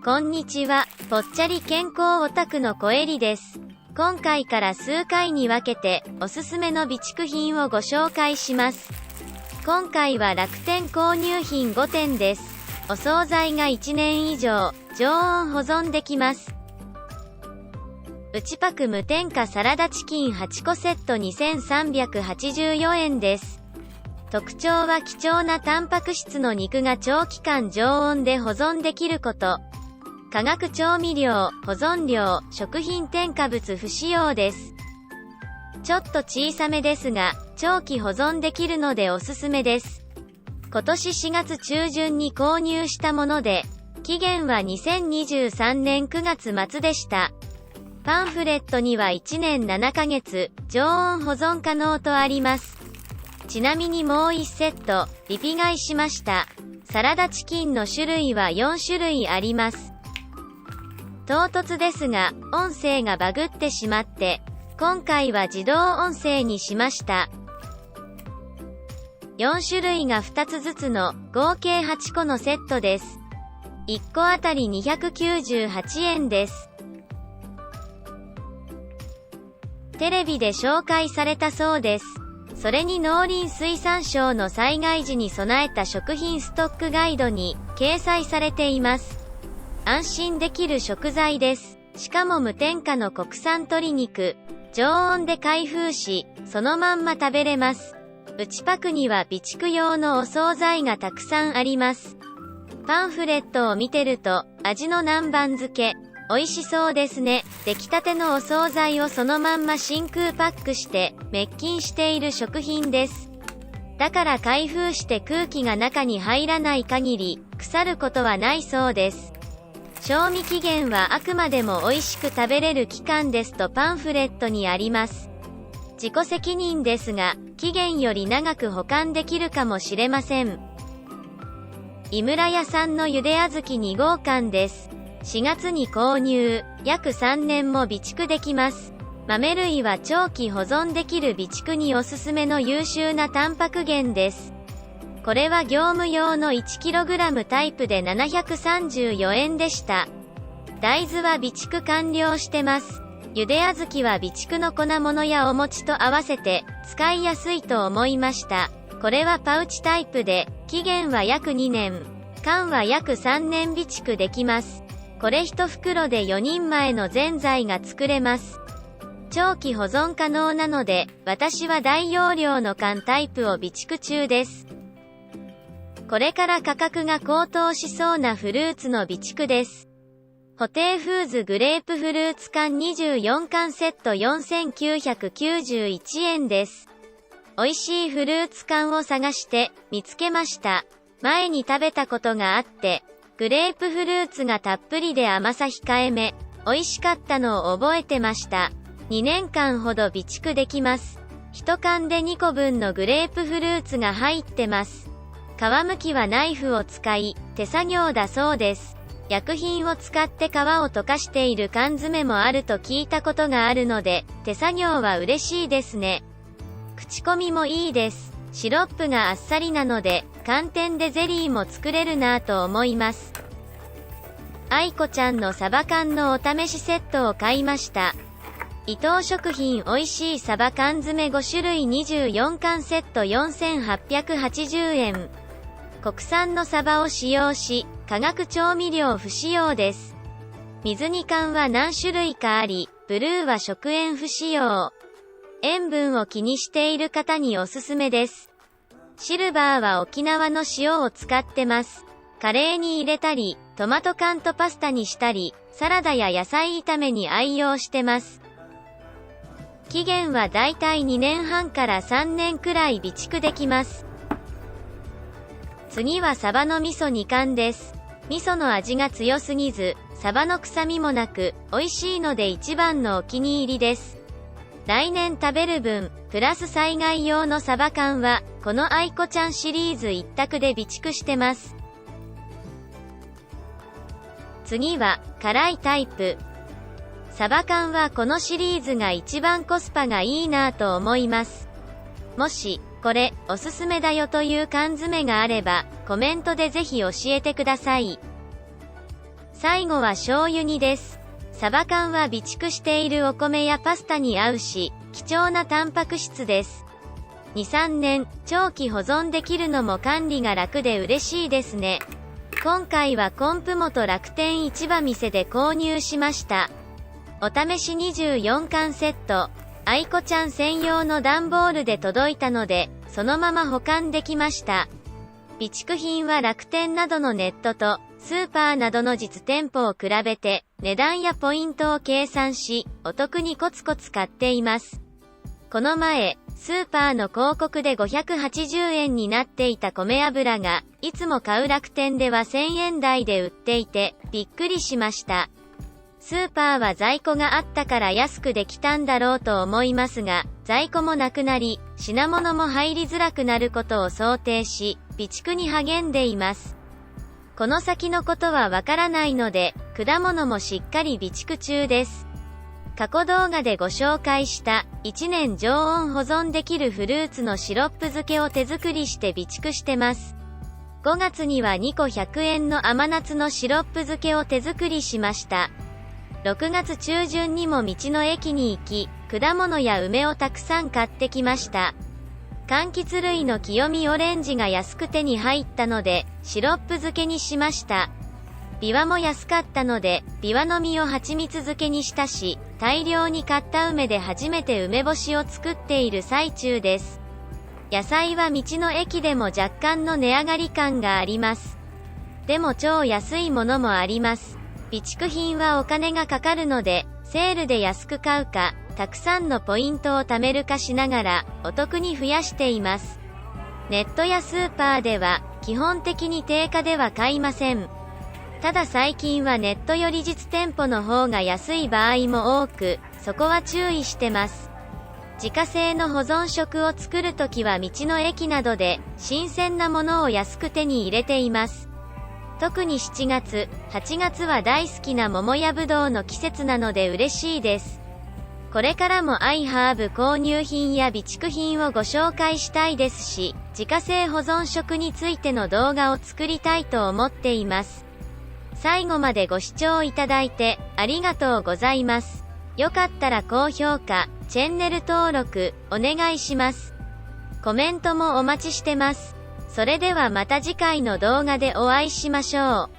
こんにちは、ぽっちゃり健康オタクのこえりです。今回から数回に分けて、おすすめの備蓄品をご紹介します。今回は楽天購入品5点です。お惣菜が1年以上、常温保存できます。内パク無添加サラダチキン8個セット2384円です。特徴は貴重なタンパク質の肉が長期間常温で保存できること。化学調味料、保存料、食品添加物不使用です。ちょっと小さめですが、長期保存できるのでおすすめです。今年4月中旬に購入したもので、期限は2023年9月末でした。パンフレットには1年7ヶ月、常温保存可能とあります。ちなみにもう1セット、リピ買いしました。サラダチキンの種類は4種類あります。唐突ですが、音声がバグってしまって、今回は自動音声にしました。4種類が2つずつの合計8個のセットです。1個あたり298円です。テレビで紹介されたそうです。それに農林水産省の災害時に備えた食品ストックガイドに掲載されています。安心できる食材です。しかも無添加の国産鶏肉。常温で開封し、そのまんま食べれます。内パクには備蓄用のお惣菜がたくさんあります。パンフレットを見てると、味の南蛮漬け。美味しそうですね。出来たてのお惣菜をそのまんま真空パックして滅菌している食品です。だから開封して空気が中に入らない限り腐ることはないそうです。賞味期限はあくまでも美味しく食べれる期間ですとパンフレットにあります。自己責任ですが、期限より長く保管できるかもしれません。井村屋さんのゆであずき2号館です。4月に購入、約3年も備蓄できます。豆類は長期保存できる備蓄におすすめの優秀なタンパク源です。これは業務用の 1kg タイプで734円でした。大豆は備蓄完了してます。ゆであずきは備蓄の粉物やお餅と合わせて使いやすいと思いました。これはパウチタイプで、期限は約2年。缶は約3年備蓄できます。これ1袋で4人前のぜんざいが作れます。長期保存可能なので、私は大容量の缶タイプを備蓄中です。これから価格が高騰しそうなフルーツの備蓄です。ホテイフーズグレープフルーツ缶24缶セット4991円です。美味しいフルーツ缶を探して見つけました。前に食べたことがあって、グレープフルーツがたっぷりで甘さ控えめ、美味しかったのを覚えてました。2年間ほど備蓄できます。1缶で2個分のグレープフルーツが入ってます。皮むきはナイフを使い、手作業だそうです。薬品を使って皮を溶かしている缶詰もあると聞いたことがあるので、手作業は嬉しいですね。口コミもいいです。シロップがあっさりなので、寒天でゼリーも作れるなぁと思います。愛子ちゃんのサバ缶のお試しセットを買いました。伊藤食品おいしいサバ缶詰5種類24缶セット4880円。国産のサバを使用し、化学調味料不使用です。水煮缶は何種類かあり、ブルーは食塩不使用。塩分を気にしている方におすすめです。シルバーは沖縄の塩を使ってます。カレーに入れたり、トマト缶とパスタにしたり、サラダや野菜炒めに愛用してます。期限はだいたい2年半から3年くらい備蓄できます。次はサバの味噌2缶です。味噌の味が強すぎず、サバの臭みもなく、美味しいので一番のお気に入りです。来年食べる分、プラス災害用のサバ缶は、この愛子ちゃんシリーズ一択で備蓄してます。次は、辛いタイプ。サバ缶はこのシリーズが一番コスパがいいなぁと思います。もし、これ、おすすめだよという缶詰があれば、コメントでぜひ教えてください。最後は醤油煮です。サバ缶は備蓄しているお米やパスタに合うし、貴重なタンパク質です。2、3年、長期保存できるのも管理が楽で嬉しいですね。今回はコンプ元楽天市場店で購入しました。お試し24缶セット。愛子ちゃん専用の段ボールで届いたので、そのまま保管できました。備蓄品は楽天などのネットと、スーパーなどの実店舗を比べて、値段やポイントを計算し、お得にコツコツ買っています。この前、スーパーの広告で580円になっていた米油が、いつも買う楽天では1000円台で売っていて、びっくりしました。スーパーは在庫があったから安くできたんだろうと思いますが、在庫もなくなり、品物も入りづらくなることを想定し、備蓄に励んでいます。この先のことはわからないので、果物もしっかり備蓄中です。過去動画でご紹介した1年常温保存できるフルーツのシロップ漬けを手作りして備蓄してます。5月には2個100円の甘夏のシロップ漬けを手作りしました。6月中旬にも道の駅に行き、果物や梅をたくさん買ってきました。柑橘類の清見オレンジが安く手に入ったので、シロップ漬けにしました。ビワも安かったので、ビワの実を蜂蜜漬けにしたし、大量に買った梅で初めて梅干しを作っている最中です。野菜は道の駅でも若干の値上がり感があります。でも超安いものもあります。備蓄品はお金がかかるので、セールで安く買うか、たくさんのポイントを貯めるかしながら、お得に増やしています。ネットやスーパーでは、基本的に定価では買いません。ただ最近はネットより実店舗の方が安い場合も多く、そこは注意してます。自家製の保存食を作るときは道の駅などで、新鮮なものを安く手に入れています。特に7月、8月は大好きな桃やぶどうの季節なので嬉しいです。これからもアイハーブ購入品や備蓄品をご紹介したいですし、自家製保存食についての動画を作りたいと思っています。最後までご視聴いただいてありがとうございます。よかったら高評価、チャンネル登録お願いします。コメントもお待ちしてます。それではまた次回の動画でお会いしましょう。